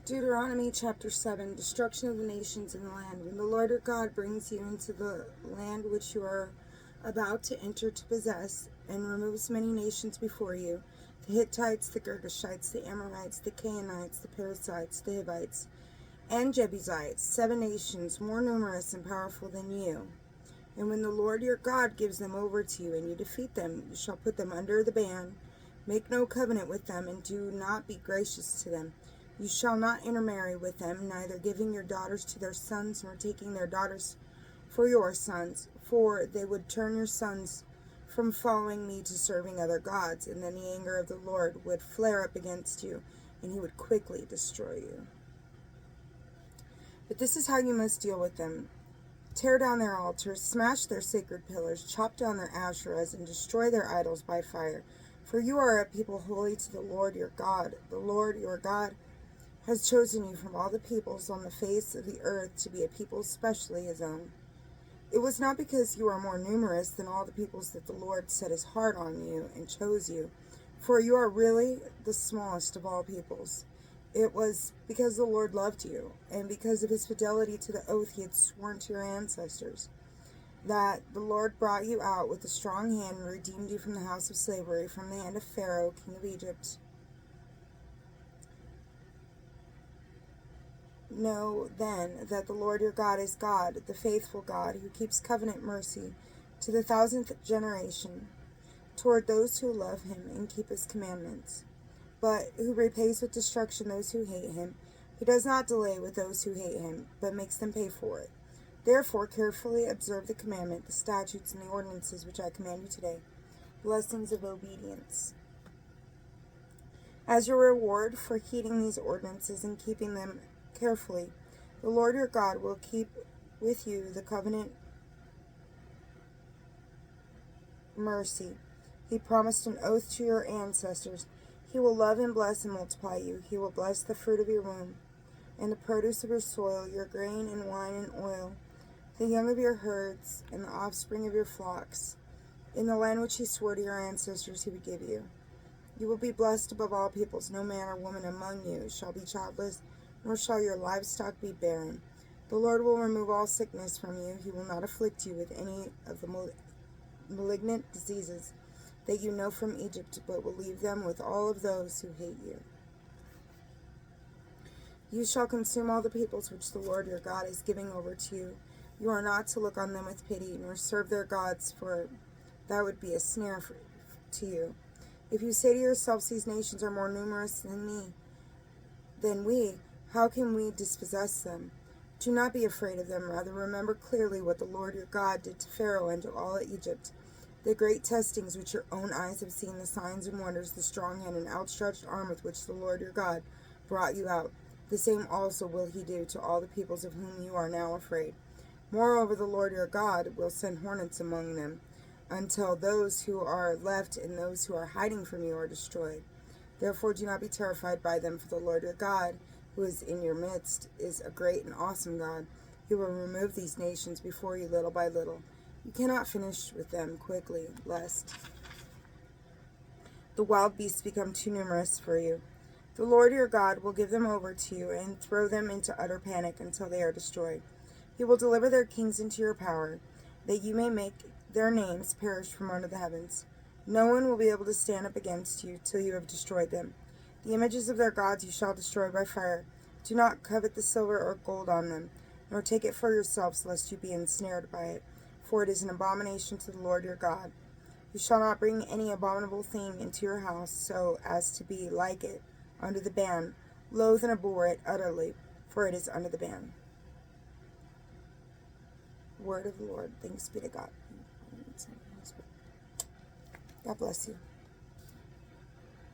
Deuteronomy Chapter 7, Destruction of the nations in the land. When the Lord your God brings you into the land which you are about to enter to possess, and removes many nations before you, the Hittites, the Girgashites, the Amorites, the Canaanites, the Perizzites, the Hivites, and Jebusites, 7 nations more numerous and powerful than you. And when the Lord your God gives them over to you, and you defeat them, you shall put them under the ban. Make no covenant with them, and do not be gracious to them. You shall not intermarry with them, neither giving your daughters to their sons, nor taking their daughters for your sons, for they would turn your sons from following me to serving other gods, and then the anger of the Lord would flare up against you, and he would quickly destroy you. But this is how you must deal with them. Tear down their altars, smash their sacred pillars, chop down their Asherahs, and destroy their idols by fire. For you are a people holy to the Lord your God. The Lord your God has chosen you from all the peoples on the face of the earth to be a people specially his own. It was not because you are more numerous than all the peoples that the Lord set his heart on you and chose you, for you are really the smallest of all peoples. It was because the Lord loved you, and because of his fidelity to the oath he had sworn to your ancestors, that the Lord brought you out with a strong hand and redeemed you from the house of slavery, from the hand of Pharaoh, king of Egypt. Know then that the Lord your God is God, the faithful God, who keeps covenant mercy to the 1,000th generation toward those who love him and keep his commandments, but who repays with destruction those who hate him. He does not delay with those who hate him, but makes them pay for it. Therefore carefully observe the commandment, the statutes, and the ordinances which I command you today. Blessings of obedience. As your reward for heeding these ordinances and keeping them carefully, the Lord your God will keep with you the covenant mercy he promised an oath to your ancestors. He will love and bless and multiply you. He will bless the fruit of your womb and the produce of your soil, your grain and wine and oil, the young of your herds and the offspring of your flocks, in the land which he swore to your ancestors he would give you. You will be blessed above all peoples. No man or woman among you shall be childless, nor shall your livestock be barren. The Lord will remove all sickness from you. He will not afflict you with any of the malignant diseases that you know from Egypt, but will leave them with all of those who hate you. You shall consume all the peoples which the Lord your God is giving over to you. You are not to look on them with pity, nor serve their gods, for that would be a snare to you. If you say to yourselves, these nations are more numerous than we, how can we dispossess them? Do not be afraid of them. Rather, remember clearly what the Lord your God did to Pharaoh and to all Egypt, the great testings which your own eyes have seen, the signs and wonders, the strong hand and outstretched arm with which the Lord your God brought you out. The same also will he do to all the peoples of whom you are now afraid. Moreover, the Lord your God will send hornets among them, until those who are left and those who are hiding from you are destroyed. Therefore do not be terrified by them, for the Lord your God, who is in your midst, is a great and awesome God. He will remove these nations before you little by little. You cannot finish with them quickly, lest the wild beasts become too numerous for you. The Lord your God will give them over to you and throw them into utter panic until they are destroyed. He will deliver their kings into your power, that you may make their names perish from under the heavens. No one will be able to stand up against you till you have destroyed them. The images of their gods you shall destroy by fire. Do not covet the silver or gold on them, nor take it for yourselves, lest you be ensnared by it, for it is an abomination to the Lord your God. You shall not bring any abominable thing into your house, so as to be like it under the ban. Loathe and abhor it utterly, for it is under the ban. Word of the Lord. Thanks be to God. God bless you.